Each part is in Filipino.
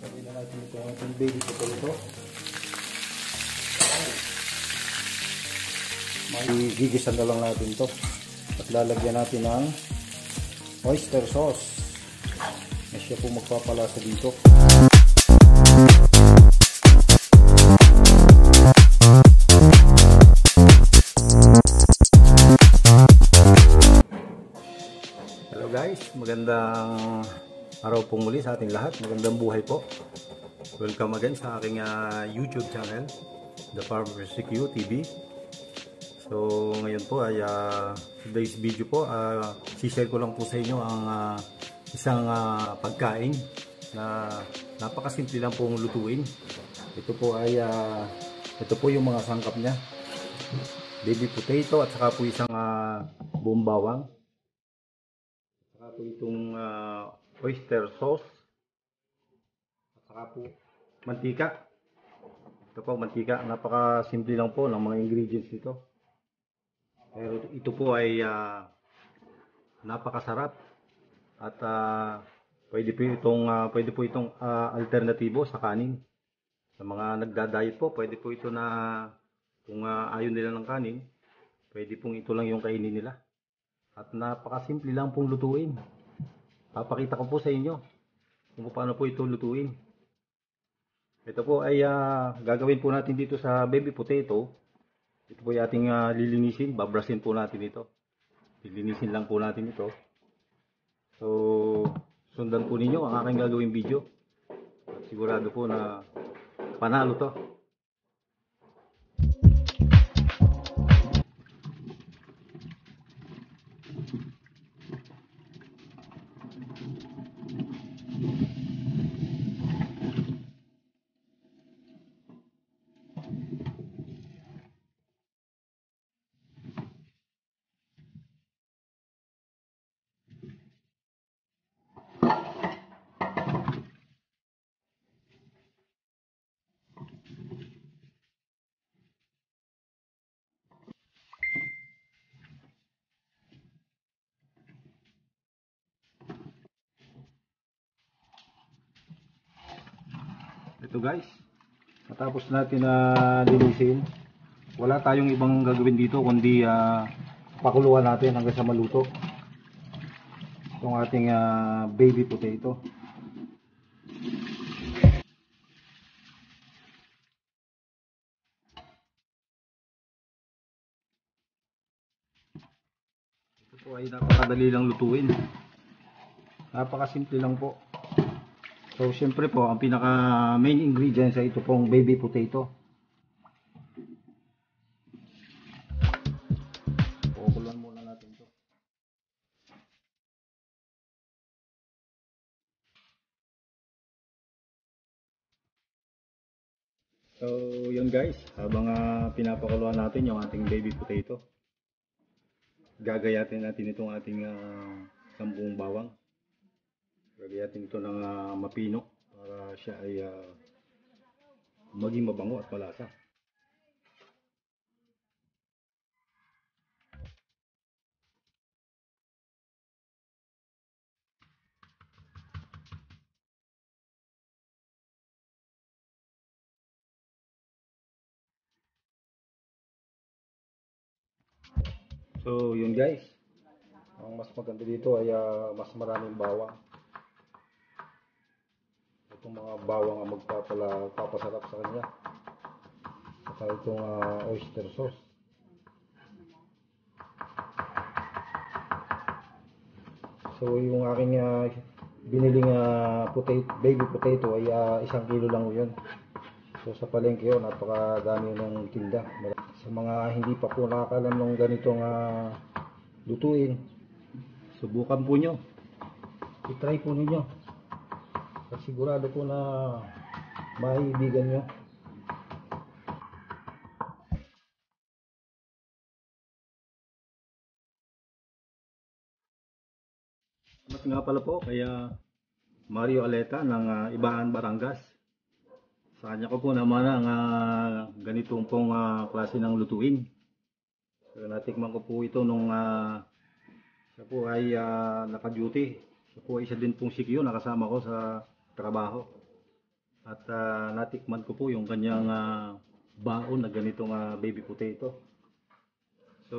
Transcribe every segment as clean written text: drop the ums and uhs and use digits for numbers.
Sabi na natin ito ang ating baby potato. Gigisan na lang natin ito. At lalagyan natin ng oyster sauce. Na siya po magpapalasa dito. Hello guys, magandang araw po muli sa ating lahat. Magandang buhay po. Welcome again sa aking YouTube channel, The Farmer CQ TV. So ngayon po ay today's video po, sishare ko lang po sa inyo ang isang pagkain na napakasimple lang pong lutuin. Ito po ay ito po yung mga sangkap niya. Baby potato at saka po isang buong bawang. Saka po itong oyster sauce. At saka po mantika. Ito po mantika. Napakasimple lang po ng mga ingredients nito. Pero ito po ay napakasarap at pwede po itong alternatibo sa kanin. Sa mga nagda-diet po, pwede po ito na kung ayaw nila ng kanin, pwede pong ito lang yung kainin nila. At napakasimple lang pong lutuin. Papakita ko po sa inyo kung paano po ito lutuin. Ito po ay gagawin po natin dito sa baby potato. Ito po yung ating lilinisin, babrasin po natin ito. Lilinisin lang po natin ito. So, sundan po ninyo ang aking gagawing video. At sigurado po na panalo to. Ito guys, matapos natin linisin, wala tayong ibang gagawin dito kundi pakuluan natin hanggang sa maluto itong ating baby potato. Ito po ay napakadali lang lutuin, napakasimple lang po. So, siyempre po, ang pinaka main ingredients ay ito pong baby potato. Kukuluan muna natin ito. So, yun guys, habang pinapakuluan natin yung ating baby potato, gagayatin natin itong ating buong bawang. Gagayatin ito ng mapino para siya ay maging mabango at malasa. So yun guys, ang mas maganda dito ay mas maraming bawang. Itong mga bawang ang magpapasarap sa kanya. Saka itong oyster sauce. So yung aking biniling baby potato ay 1 kilo lang yun. So sa palengke yun, napakadami ng tinda. Sa mga hindi pa po nakakalam ng ganitong lutuin, subukan po nyo. I-try po ninyo. Sigurado po na maibigan nyo. Salamat nga pala po kaya Mario Aleta ng Ibaan Barangas. Sa kanya ko po naman ang ganitong pong klase ng lutuin. So, natikman ko po ito nung siya po ay naka-duty. Siya po ay isa din pong CQ nakasama ko sa trabaho. At natikman ko po yung kanyang baon na ganitong baby potato. So,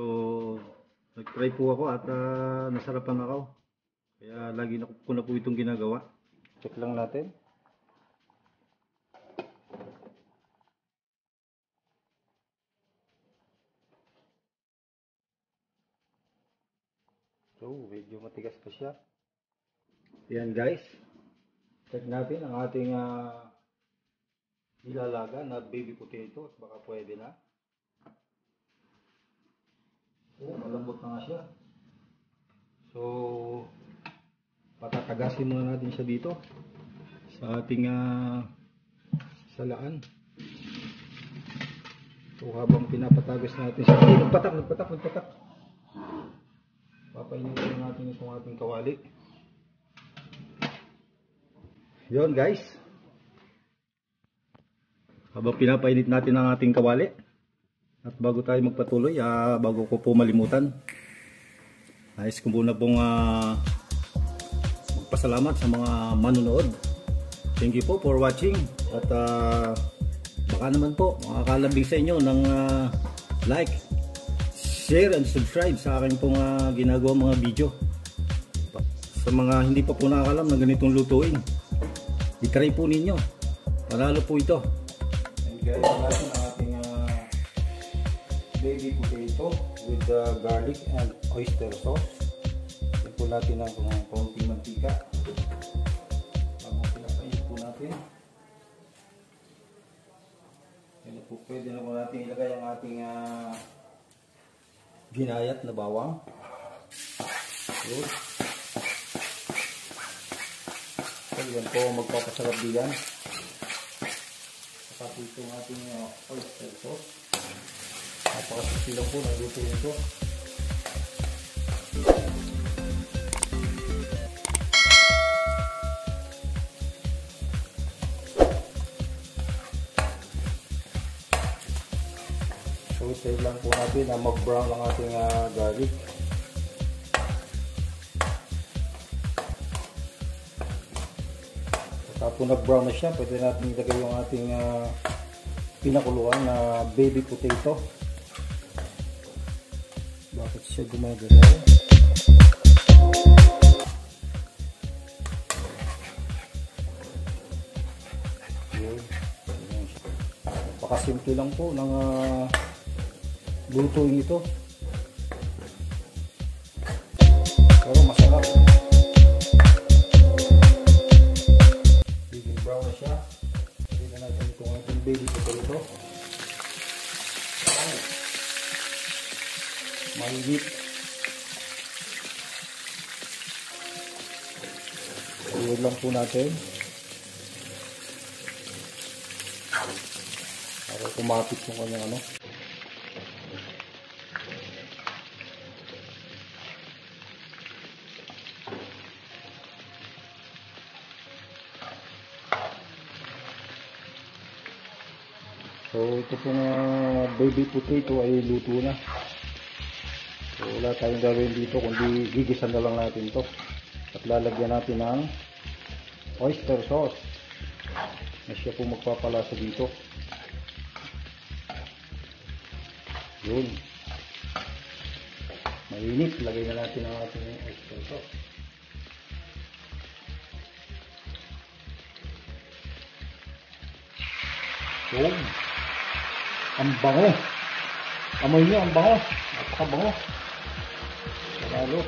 nag-try po ako at nasarapan ako. Kaya lagi ko na po itong ginagawa. Check lang natin. So, medyo matigas pa siya. Yan guys. Check natin ang ating ilalaga na baby potato. Baka pwede na. Oh, malambot na nga siya. So, patatagasin muna natin siya dito sa ating salaan. So, habang pinapatagas natin siya. Ay, nagpatak. Papainitin natin itong ating kawali. Yun guys. Habang pinapainit natin ang ating kawali. At bago tayo magpatuloy, bago ko po malimutan, nais ko muna pong magpasalamat sa mga manonood. Thank you po for watching. At baka naman po makakalabing sa inyo ng like, share and subscribe sa akin pong ginagawa mga video. Sa mga hindi pa po nakakalam ng ganitong lutuin, i-try po ninyo. Panalo po ito. And guys, natin ang ating baby potato with garlic and oyster sauce. Ito po natin ang konting mantika. Habang pinapainit po natin. Yan po, pwede na po natin ilagay ang ating ginayat na bawang. Good. So, yan po, magpapasarap din. Saka po itong ating oyster sauce. Napakasisi lang po ng luto nito. So, save lang po natin na mag-brown ang ating garlic. Tapos nag-brown na siya, pwede natin ilagay yung ating pinakuluan na baby potato. Bakit siya gumagalaw? Napakasimple lang po ng lutuin ito. Pero masarap. Biging brown na siya. Tignan natin itong ating baby potato. Mahigit. Iwan lang po natin. Para kumapit yung kanyang ano. So ito pong baby potato ay luto na. So wala tayong gawin dito kundi gigisan na lang natin to. At lalagyan natin ng oyster sauce. Na siya po magpapalasa dito. Yun. Mainit. Lagay na natin ang ating oyster sauce. Yun. Ang bango. Amoy nyo, ang bango. Napakabango. Lalo.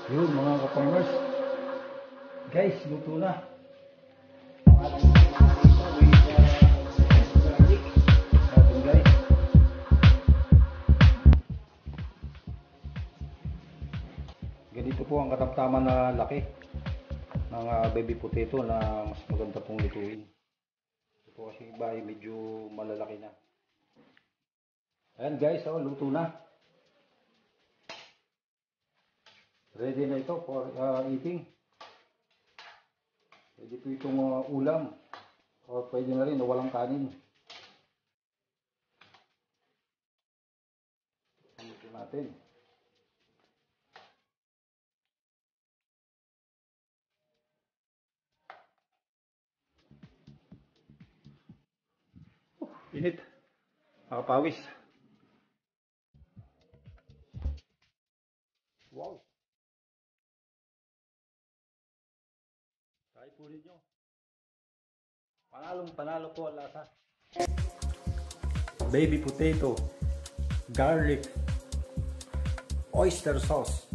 Yun mga ka-farmers. Guys, luto na. Ganito po ang katamtaman na laki ng baby potato na mas maganda pong lutuin. Ito po kasi iba ay medyo malalaki na. Ayan guys, luto na. Ready na ito for eating. Pwede po itong ulam. O pwede na rin na walang kanin. Ito natin. Init. Nakapawis. Wow. Try po ninyo. Panalo po ang lasa. Baby potato, garlic, oyster sauce.